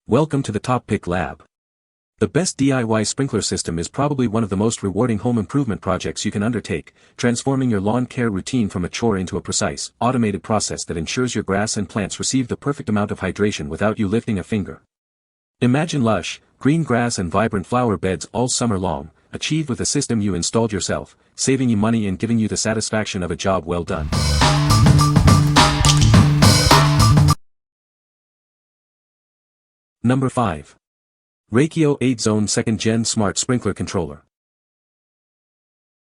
Welcome to the TopPick lab. The best DIY sprinkler system is probably one of the most rewarding home improvement projects you can undertake, transforming your lawn care routine from a chore into a precise, automated process that ensures your grass and plants receive the perfect amount of hydration without you lifting a finger. Imagine lush, green grass and vibrant flower beds all summer long, achieved with a system you installed yourself, saving you money and giving you the satisfaction of a job well done. Number 5. Rachio 8-Zone 2nd Gen Smart Sprinkler Controller.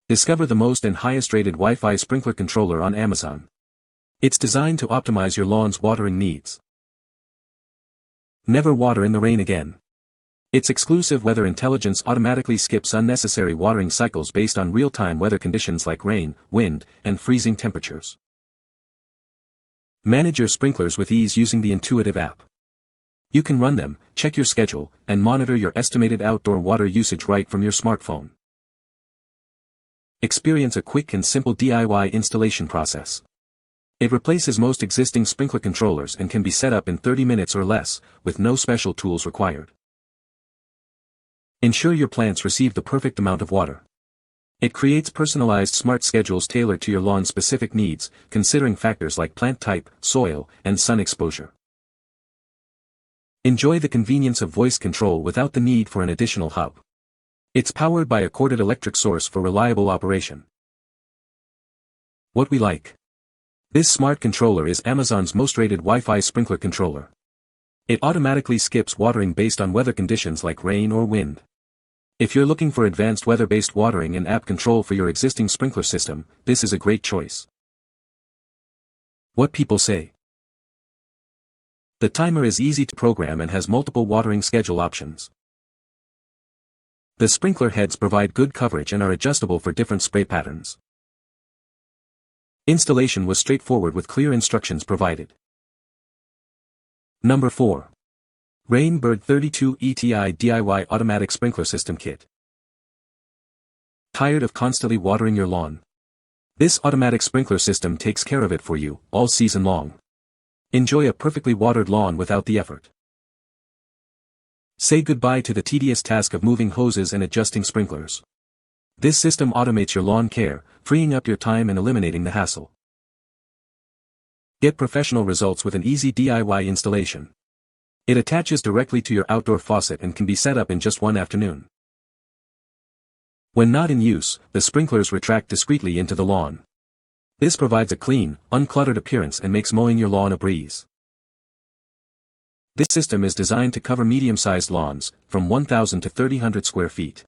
Discover the most and highest rated Wi-Fi sprinkler controller on Amazon. It's designed to optimize your lawn's watering needs. Never water in the rain again. Its exclusive weather intelligence automatically skips unnecessary watering cycles based on real-time weather conditions like rain, wind, and freezing temperatures. Manage your sprinklers with ease using the intuitive app. You can run them, check your schedule, and monitor your estimated outdoor water usage right from your smartphone. Experience a quick and simple DIY installation process. It replaces most existing sprinkler controllers and can be set up in 30 minutes or less, with no special tools required. Ensure your plants receive the perfect amount of water. It creates personalized smart schedules tailored to your lawn's specific needs, considering factors like plant type, soil, and sun exposure. Enjoy the convenience of voice control without the need for an additional hub. It's powered by a corded electric source for reliable operation. What we like. This smart controller is Amazon's most rated Wi-Fi sprinkler controller. It automatically skips watering based on weather conditions like rain or wind. If you're looking for advanced weather-based watering and app control for your existing sprinkler system, this is a great choice. What people say. The timer is easy to program and has multiple watering schedule options. The sprinkler heads provide good coverage and are adjustable for different spray patterns. Installation was straightforward with clear instructions provided. Number 4. Rainbird 32 ETI DIY Automatic Sprinkler System Kit. Tired of constantly watering your lawn? This automatic sprinkler system takes care of it for you, all season long. Enjoy a perfectly watered lawn without the effort. Say goodbye to the tedious task of moving hoses and adjusting sprinklers. This system automates your lawn care, freeing up your time and eliminating the hassle. Get professional results with an easy DIY installation. It attaches directly to your outdoor faucet and can be set up in just one afternoon. When not in use, the sprinklers retract discreetly into the lawn. This provides a clean, uncluttered appearance and makes mowing your lawn a breeze. This system is designed to cover medium-sized lawns, from 1,000 to 3,000 square feet.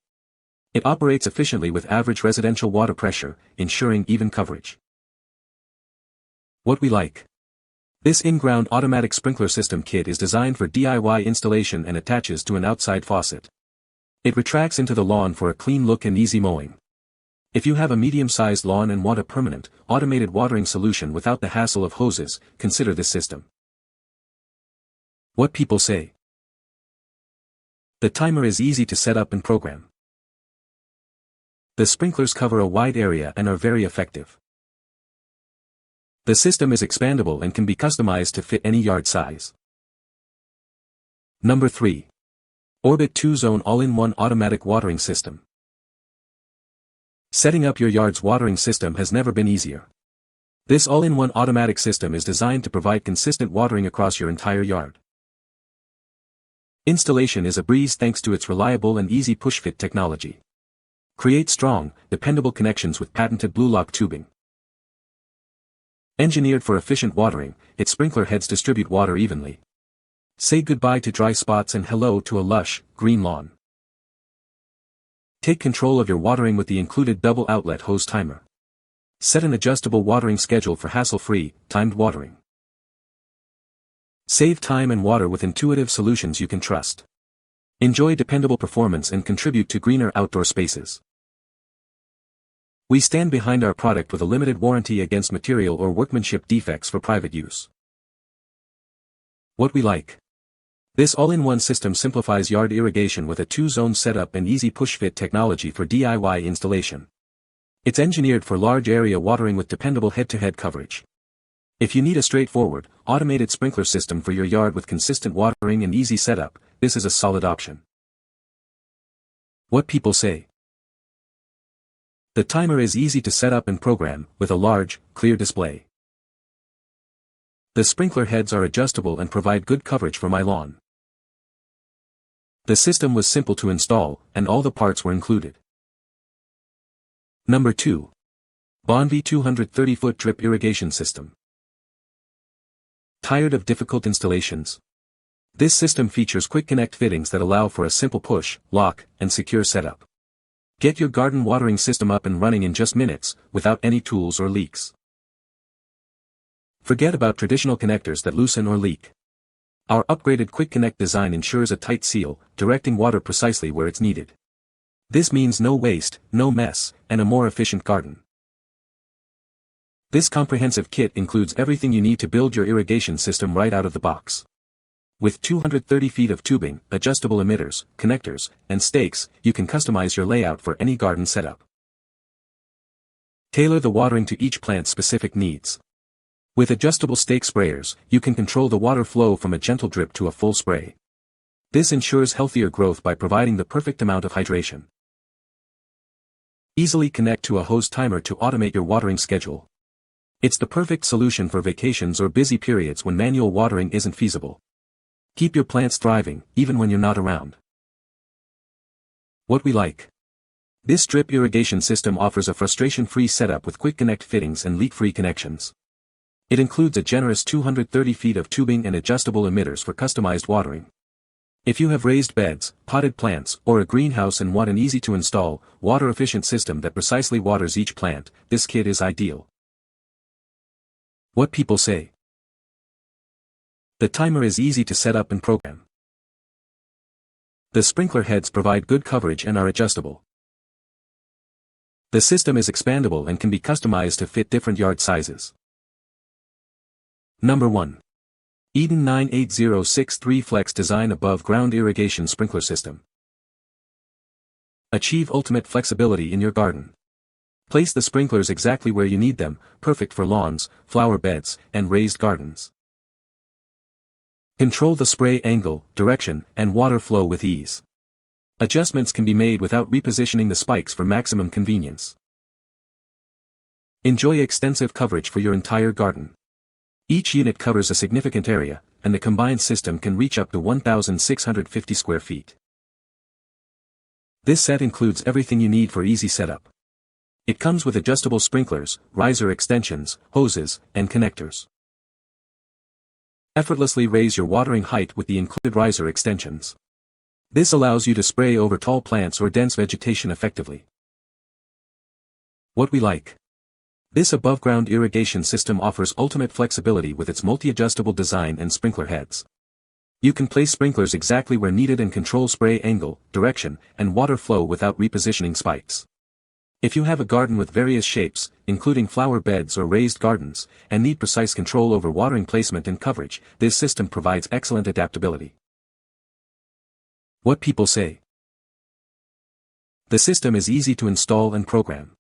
It operates efficiently with average residential water pressure, ensuring even coverage. What we like. This in-ground automatic sprinkler system kit is designed for DIY installation and attaches to an outside faucet. It retracts into the lawn for a clean look and easy mowing. If you have a medium-sized lawn and want a permanent, automated watering solution without the hassle of hoses, consider this system. What people say. The timer is easy to set up and program. The sprinklers cover a wide area and are very effective. The system is expandable and can be customized to fit any yard size. Number 3. Orbit 2-Zone All-in-One Automatic Watering System. Setting up your yard's watering system has never been easier. This all-in-one automatic system is designed to provide consistent watering across your entire yard. Installation is a breeze thanks to its reliable and easy push-fit technology. Create strong, dependable connections with patented blue lock tubing. Engineered for efficient watering, its sprinkler heads distribute water evenly. Say goodbye to dry spots and hello to a lush, green lawn. Take control of your watering with the included double outlet hose timer. Set an adjustable watering schedule for hassle-free, timed watering. Save time and water with intuitive solutions you can trust. Enjoy dependable performance and contribute to greener outdoor spaces. We stand behind our product with a limited warranty against material or workmanship defects for private use. What we like. This all-in-one system simplifies yard irrigation with a 2-zone setup and easy push-fit technology for DIY installation. It's engineered for large area watering with dependable head-to-head coverage. If you need a straightforward, automated sprinkler system for your yard with consistent watering and easy setup, this is a solid option. What people say. The timer is easy to set up and program, with a large, clear display. The sprinkler heads are adjustable and provide good coverage for my lawn. The system was simple to install, and all the parts were included. Number 2. Bonviee 230-foot drip irrigation system. Tired of difficult installations? This system features quick connect fittings that allow for a simple push, lock, and secure setup. Get your garden watering system up and running in just minutes, without any tools or leaks. Forget about traditional connectors that loosen or leak. Our upgraded quick connect design ensures a tight seal, directing water precisely where it's needed. This means no waste, no mess, and a more efficient garden. This comprehensive kit includes everything you need to build your irrigation system right out of the box. With 230 feet of tubing, adjustable emitters, connectors, and stakes, you can customize your layout for any garden setup. Tailor the watering to each plant's specific needs. With adjustable stake sprayers, you can control the water flow from a gentle drip to a full spray. This ensures healthier growth by providing the perfect amount of hydration. Easily connect to a hose timer to automate your watering schedule. It's the perfect solution for vacations or busy periods when manual watering isn't feasible. Keep your plants thriving, even when you're not around. What we like. This drip irrigation system offers a frustration-free setup with quick connect fittings and leak-free connections. It includes a generous 230 feet of tubing and adjustable emitters for customized watering. If you have raised beds, potted plants, or a greenhouse and want an easy-to-install, water-efficient system that precisely waters each plant, this kit is ideal. What people say. The timer is easy to set up and program. The sprinkler heads provide good coverage and are adjustable. The system is expandable and can be customized to fit different yard sizes. Number 1. Eden 98063 Flex Design Above Ground Irrigation Sprinkler System. Achieve ultimate flexibility in your garden. Place the sprinklers exactly where you need them, perfect for lawns, flower beds, and raised gardens. Control the spray angle, direction, and water flow with ease. Adjustments can be made without repositioning the spikes for maximum convenience. Enjoy extensive coverage for your entire garden. Each unit covers a significant area, and the combined system can reach up to 1,650 square feet. This set includes everything you need for easy setup. It comes with adjustable sprinklers, riser extensions, hoses, and connectors. Effortlessly raise your watering height with the included riser extensions. This allows you to spray over tall plants or dense vegetation effectively. What we like. This above-ground irrigation system offers ultimate flexibility with its multi-adjustable design and sprinkler heads. You can place sprinklers exactly where needed and control spray angle, direction, and water flow without repositioning spikes. If you have a garden with various shapes, including flower beds or raised gardens, and need precise control over watering placement and coverage, this system provides excellent adaptability. What people say. The system is easy to install and program.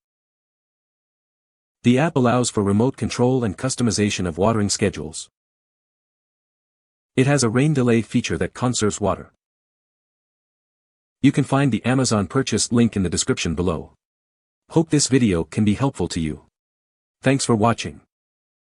The app allows for remote control and customization of watering schedules. It has a rain delay feature that conserves water. You can find the Amazon purchase link in the description below. Hope this video can be helpful to you. Thanks for watching.